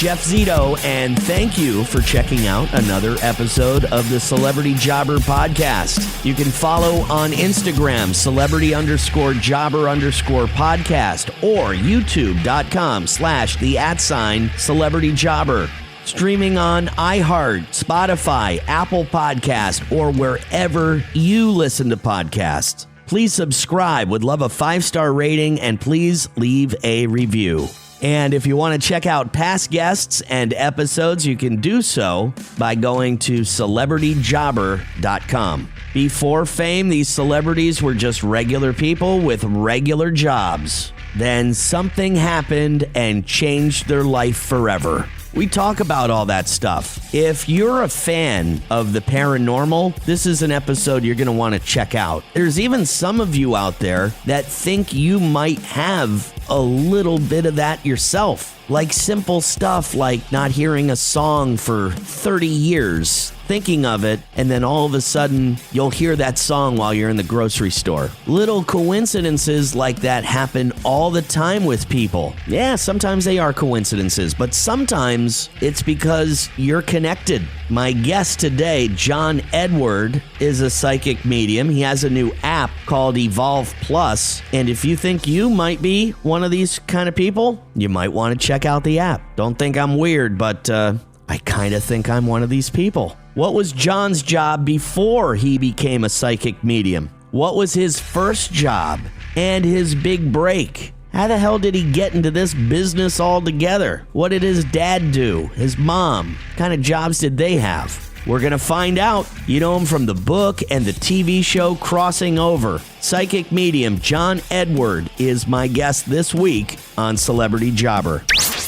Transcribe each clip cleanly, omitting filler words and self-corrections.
Jeff Zito, and thank you for checking out another episode of the Celebrity Jobber Podcast. You can follow on Instagram, celebrity_jobber_podcast, or youtube.com/the@CelebrityJobber. Streaming on iHeart, Spotify, Apple Podcast, or wherever you listen to podcasts. Please subscribe. Would love a 5-star rating, and please leave a review. And if you want to check out past guests and episodes, you can do so by going to celebrityjobber.com. Before fame, these celebrities were just regular people with regular jobs. Then something happened and changed their life forever. We talk about all that stuff. If you're a fan of the paranormal, this is an episode you're going to want to check out. There's even some of you out there that think you might have a little bit of that yourself. Like simple stuff like not hearing a song for 30 years, thinking of it, and then all of a sudden you'll hear that song while you're in the grocery store. Little coincidences like that happen all the time with people. Yeah, sometimes they are coincidences, but sometimes it's because you're connected. My guest today, John Edward, is a psychic medium. He has a new app called Evolve Plus, and if you think you might be one of these kind of people, you might want to check out the app. Don't think I'm weird, but I kind of think I'm one of these people. What was John's job before he became a psychic medium? What was his first job and his big break? How the hell did he get into this business altogether? What did his dad do? His mom? What kind of jobs did they have? We're going to find out. You know him from the book and the TV show Crossing Over. Psychic medium John Edward is my guest this week on Celebrity Jobber.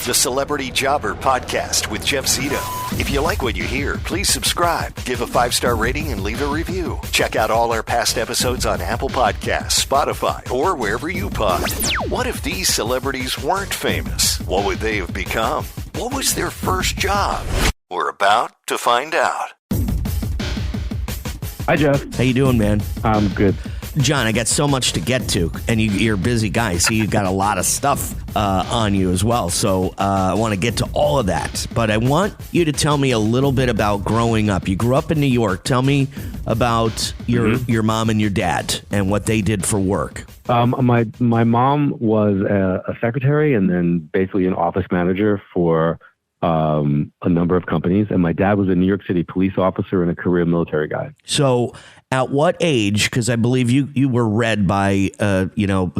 The Celebrity Jobber Podcast with Jeff Zito. If you like what you hear, please subscribe, give a 5-star rating, and leave a review. Check out all our past episodes on Apple Podcasts, Spotify, or wherever you pod. What if these celebrities weren't famous? What would they have become? What was their first job? We're about to find out. Hi, Jeff. How you doing, man? I'm good. John, I got so much to get to, and you're a busy guy, so you've got a lot of stuff on you as well. So I want to get to all of that, but I want you to tell me a little bit about growing up. You grew up in New York. Tell me about your mom and your dad and what they did for work. My mom was a secretary and then basically an office manager for a number of companies, and my dad was a New York City police officer and a career military guy. So at what age, because I believe you were read by,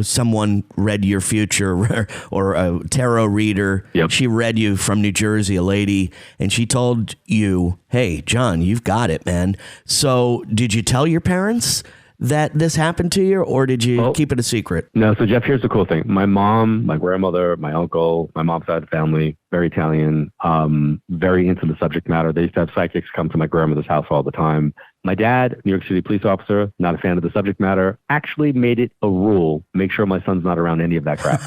someone read your future or a tarot reader. Yep. She read you from New Jersey, a lady, and she told you, hey, John, you've got it, man. So did you tell your parents that this happened to you, or did you keep it a secret? No, so Jeff, here's the cool thing. My mom, my grandmother, my uncle, my mom's side of the family, very Italian, very into the subject matter. They used to have psychics come to my grandmother's house all the time. My dad, New York City police officer, not a fan of the subject matter, actually made it a rule, make sure my son's not around any of that crap.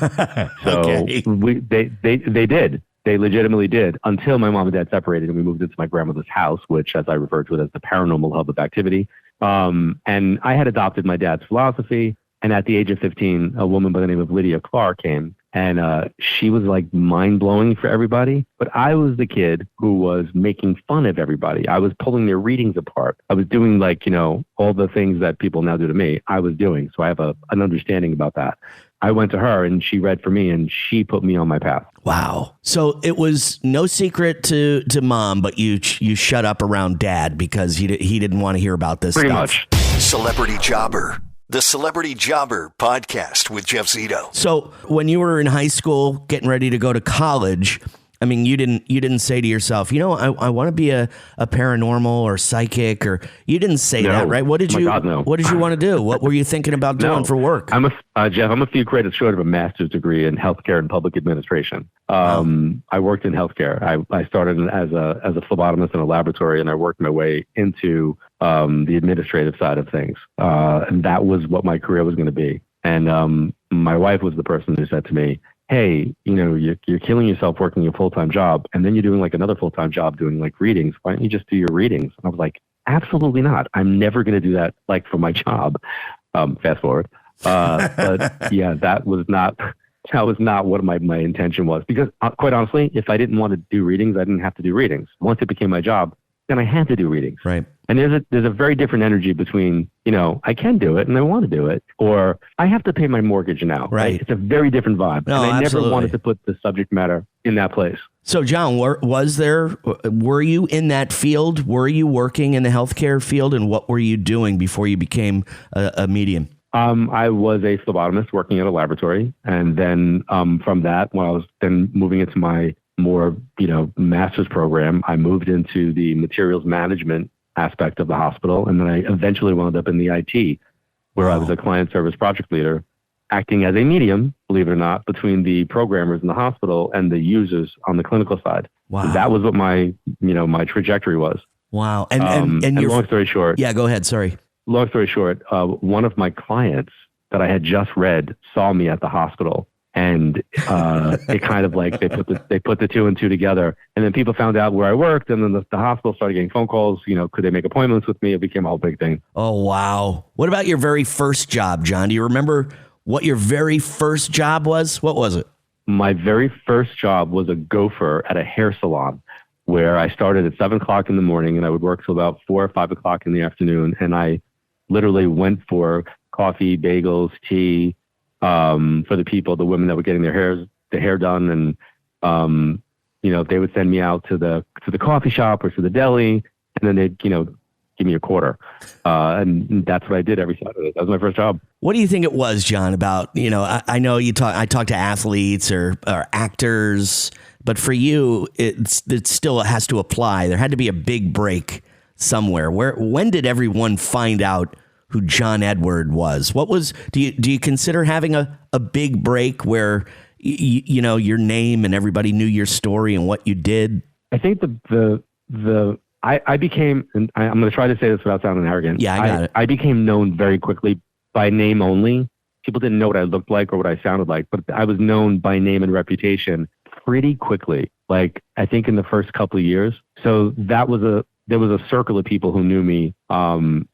So Okay. They did. They legitimately did, until my mom and dad separated and we moved into my grandmother's house, which, as I refer to it, as the paranormal hub of activity. And I had adopted my dad's philosophy. And at the age of 15, a woman by the name of Lydia Clark came, and she was like mind blowing for everybody. But I was the kid who was making fun of everybody. I was pulling their readings apart. I was doing all the things that people now do to me. I was doing. So I have an understanding about that. I went to her and she read for me and she put me on my path. Wow. So it was no secret to mom, but you shut up around dad because he didn't want to hear about this Pretty stuff. much. Celebrity Jobber. The Celebrity Jobber Podcast with Jeff Zito. So when you were in high school, getting ready to go to college, I mean, you didn't say to yourself, I want to be a paranormal or psychic, or you didn't say that, right? What did you want to do? What were you thinking about doing for work? Jeff, I'm a few credits short of a master's degree in healthcare and public administration. I worked in healthcare. I started as a phlebotomist in a laboratory, and I worked my way into the administrative side of things. And that was what my career was going to be. And my wife was the person who said to me, hey, you're killing yourself working a full-time job, and then you're doing like another full-time job doing like readings. Why don't you just do your readings? And I was like, absolutely not. I'm never going to do that like for my job. Fast forward. But yeah, that was not. That was not what my intention was. Because quite honestly, if I didn't want to do readings, I didn't have to do readings. Once it became my job, then I had to do readings. Right. And there's a very different energy between, I can do it and I want to do it, or I have to pay my mortgage now. Right. It's a very different vibe. No, and I absolutely. never wanted to put the subject matter in that place. So, John, were you in that field? Were you working in the healthcare field, and what were you doing before you became a medium? I was a phlebotomist working at a laboratory. And then from that, when I was then moving into my more, master's program, I moved into the materials management aspect of the hospital. And then I eventually wound up in the IT, where I was a client service project leader, acting as a medium, believe it or not, between the programmers in the hospital and the users on the clinical side. Wow. That was what my trajectory was. Wow. And long story short. Yeah, go ahead. Sorry. Long story short, one of my clients that I had just read saw me at the hospital, and it kind of like they put the two and two together, and then people found out where I worked, and then the hospital started getting phone calls. Could they make appointments with me? It became a whole big thing. Oh wow! What about your very first job, John? Do you remember what your very first job was? What was it? My very first job was a gopher at a hair salon, where I started at 7 o'clock in the morning, and I would work till about 4 or 5 o'clock in the afternoon, and I literally went for coffee, bagels, tea, for the women that were getting their hair done. And, they would send me out to the coffee shop or to the deli, and then they'd, give me a quarter. And that's what I did every Saturday. That was my first job. What do you think it was, John, about, I know I talk to athletes or actors, but for you, it still has to apply. There had to be a big break somewhere. When did everyone find out who John Edward was? Do you consider having a big break where your name and everybody knew your story and what you did? I think I became, and I'm going to try to say this without sounding arrogant. Yeah, I got it. I became known very quickly by name only. People didn't know what I looked like or what I sounded like, but I was known by name and reputation pretty quickly. Like, I think in the first couple of years. So there was a circle of people who knew me for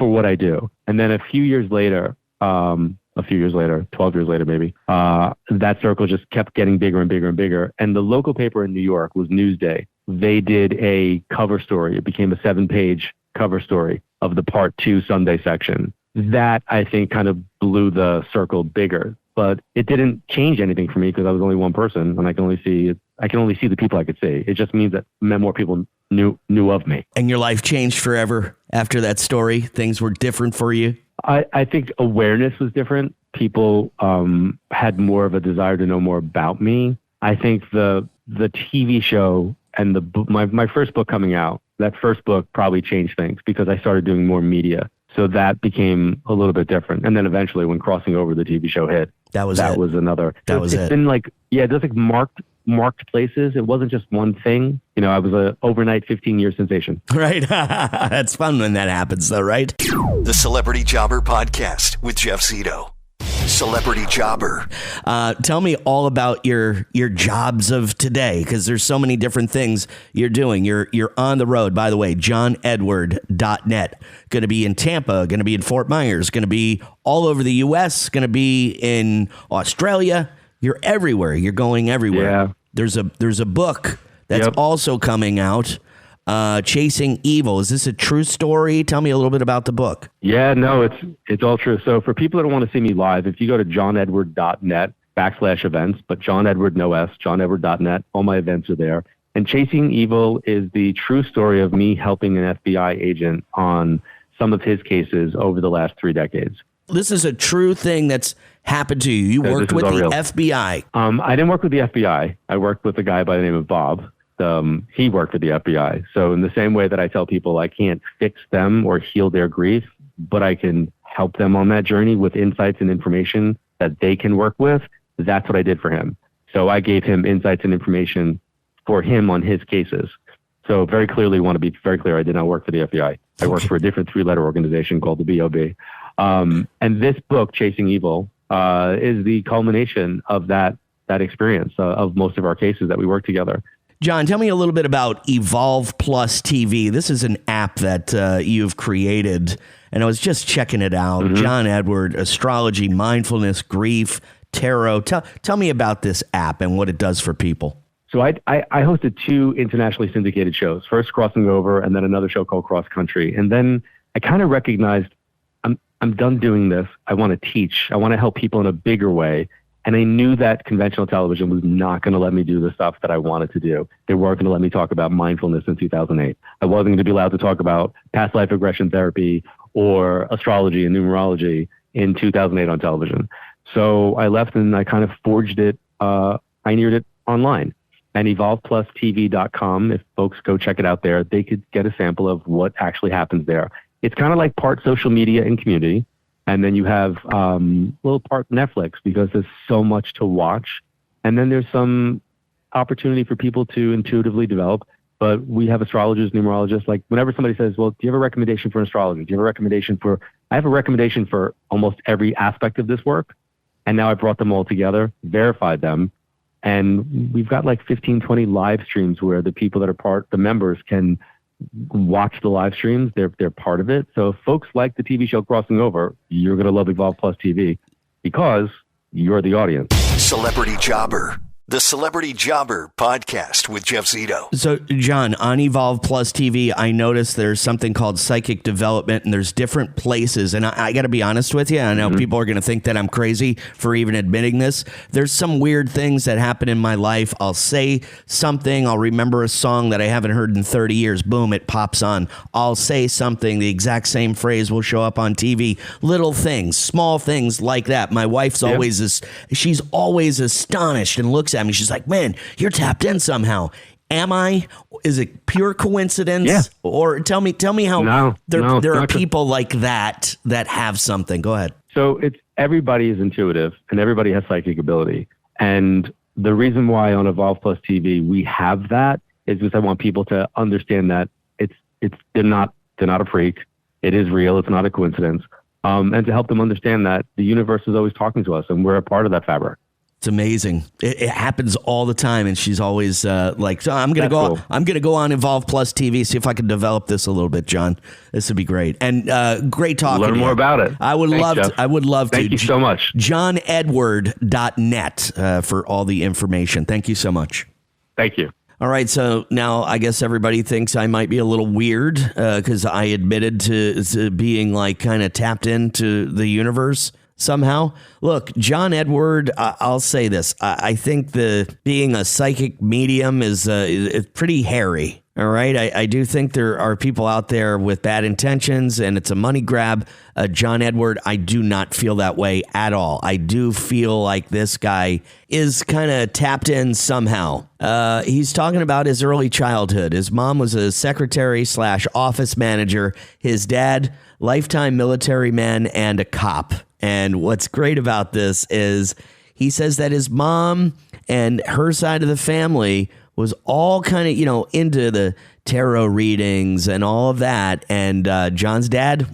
what I do. And then a few years later, 12 years later maybe, that circle just kept getting bigger and bigger and bigger. And the local paper in New York was Newsday. They did a cover story. It became a 7-page cover story of the Part 2 Sunday section. That, I think, kind of blew the circle bigger. But it didn't change anything for me because I was only one person, and I can only see the people I could see. It just means that more people knew of me. And your life changed forever after that story? Things were different for you? I think awareness was different. People had more of a desire to know more about me. I think the TV show and my first book coming out, that first book probably changed things because I started doing more media. So that became a little bit different. And then eventually when Crossing Over, the TV show, hit, that was another. It's been like, there's like marked places. It wasn't just one thing. I was a overnight 15-year sensation. Right. That's fun when that happens though, right? The Celebrity Jobber Podcast with Jeff Zito. Celebrity Jobber. Tell me all about your jobs of today, because there's so many different things you're doing. You're on the road, by the way, johnedward.net. Going to be in Tampa, going to be in Fort Myers, going to be all over the U.S., going to be in Australia. You're everywhere. You're going everywhere. Yeah. There's a book that's also coming out. Chasing Evil. Is this a true story? Tell me a little bit about the book. Yeah, no, it's all true. So for people that want to see me live, if you go to johnedward.net/events, but John Edward, no S, johnedward.net, all my events are there. And Chasing Evil is the true story of me helping an FBI agent on some of his cases over the last 3 decades. This is a true thing that's happened to you. You worked with the FBI. I didn't work with the FBI. I worked with a guy by the name of Bob. He worked for the FBI. So in the same way that I tell people I can't fix them or heal their grief, but I can help them on that journey with insights and information that they can work with, that's what I did for him. So I gave him insights and information for him on his cases. So very clearly, want to be very clear, I did not work for the FBI. I worked for a different 3-letter organization called the BOB. And this book, Chasing Evil, is the culmination of that experience of most of our cases that we worked together. John, tell me a little bit about Evolve Plus TV. This is an app that you've created, and I was just checking it out. Mm-hmm. John Edward, astrology, mindfulness, grief, tarot. Tell me about this app and what it does for people. So I hosted 2 internationally syndicated shows, first Crossing Over and then another show called Cross Country. And then I kind of recognized I'm done doing this. I want to teach. I want to help people in a bigger way. And I knew that conventional television was not going to let me do the stuff that I wanted to do. They weren't going to let me talk about mindfulness in 2008. I wasn't going to be allowed to talk about past life regression therapy or astrology and numerology in 2008 on television. So I left and I kind of forged it, pioneered it online. And evolveplusTV.com, if folks go check it out there, they could get a sample of what actually happens there. It's kind of like part social media and community. And then you have a little part Netflix because there's so much to watch. And then there's some opportunity for people to intuitively develop. But we have astrologers, numerologists. Like whenever somebody says, well, do you have a recommendation for an astrologer? Do you have a recommendation for, I have a recommendation for almost every aspect of this work. And now I brought them all together, verified them. And we've got like 15, 20 live streams where the people that are the members can watch the live streams. They're part of it. So if folks like the TV show Crossing Over, you're going to love Evolve Plus TV because you're the audience. Celebrity Jobber. The Celebrity Jobber podcast with Jeff Zito. So, John, on Evolve Plus TV, I noticed there's something called psychic development, and there's different places. And I got to be honest with you. I know people are going to think that I'm crazy for even admitting this. There's some weird things that happen in my life. I'll say something. I'll remember a song that I haven't heard in 30 years. Boom, it pops on. I'll say something. The exact same phrase will show up on TV. Little things, small things like that. My wife's she's always astonished and looks at me. She's like, man, you're tapped in somehow. Am I? Is it pure coincidence? Yeah. Or tell me how there are people like that have something. Go ahead. So everybody is intuitive and everybody has psychic ability. And the reason why on Evolve Plus TV we have that is because I want people to understand that they're not a freak. It is real. It's not a coincidence. And to help them understand that the universe is always talking to us and we're a part of that fabric. It's amazing. It happens all the time, and she's always like, so I'm gonna go on Evolve Plus TV, see if I can develop this a little bit, John. This would be great. And great talking. Learn more about it. I would love to. Thank you so much. JohnEdward.net for all the information. Thank you so much. Thank you. All right, so now I guess everybody thinks I might be a little weird because I admitted to being like kind of tapped into the universe somehow. Look, John Edward, I'll say this. I think being a psychic medium is pretty hairy. All right. I do think there are people out there with bad intentions and it's a money grab. John Edward, I do not feel that way at all. I do feel like this guy is kind of tapped in somehow. He's talking about his early childhood. His mom was a secretary/office manager. His dad, lifetime military man and a cop. And what's great about this is he says that his mom and her side of the family was all kind of, into the tarot readings and all of that. And John's dad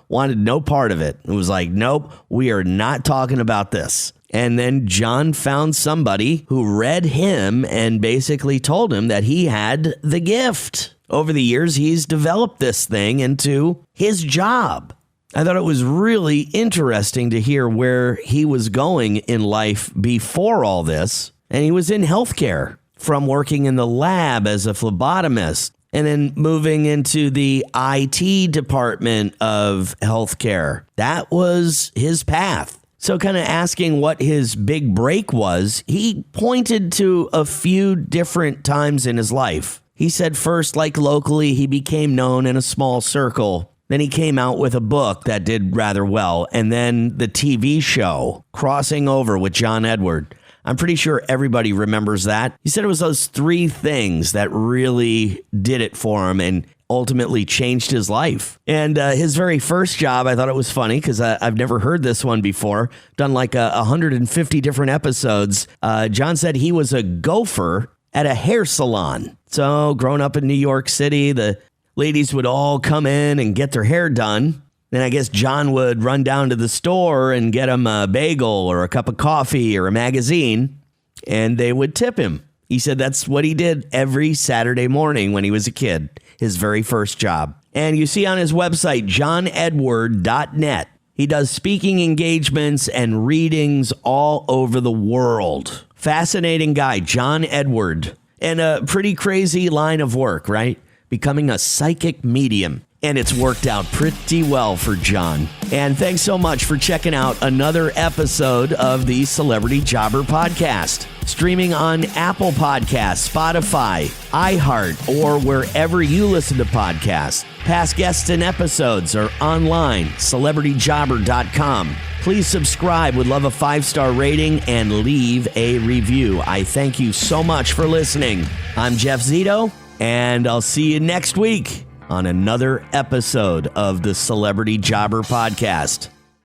wanted no part of it. It was like, nope, we are not talking about this. And then John found somebody who read him and basically told him that he had the gift. Over the years, he's developed this thing into his job. I thought it was really interesting to hear where he was going in life before all this. And he was in healthcare, from working in the lab as a phlebotomist and then moving into the IT department of healthcare. That was his path. So kind of asking what his big break was, he pointed to a few different times in his life. He said first, like locally, he became known in a small circle. Then he came out with a book that did rather well. And then the TV show, Crossing Over with John Edward. I'm pretty sure everybody remembers that. He said it was those 3 things that really did it for him and ultimately changed his life. And his very first job, I thought it was funny because I've never heard this one before. Done like 150 different episodes. John said he was a gopher at a hair salon. So growing up in New York City, the ladies would all come in and get their hair done. Then I guess John would run down to the store and get him a bagel or a cup of coffee or a magazine, and they would tip him. He said that's what he did every Saturday morning when he was a kid, his very first job. And you see on his website, johnedward.net, He does speaking engagements and readings all over the world. Fascinating guy, John Edward. And a pretty crazy line of work, right? Becoming a psychic medium. And it's worked out pretty well for John. And thanks so much for checking out another episode of the Celebrity Jobber Podcast. Streaming on Apple Podcasts, Spotify, iHeart, or wherever you listen to podcasts. Past guests and episodes are online, celebrityjobber.com. Please subscribe. Would love a 5-star rating and leave a review. I thank you so much for listening. I'm Jeff Zito, and I'll see you next week on another episode of the Celebrity Jobber Podcast.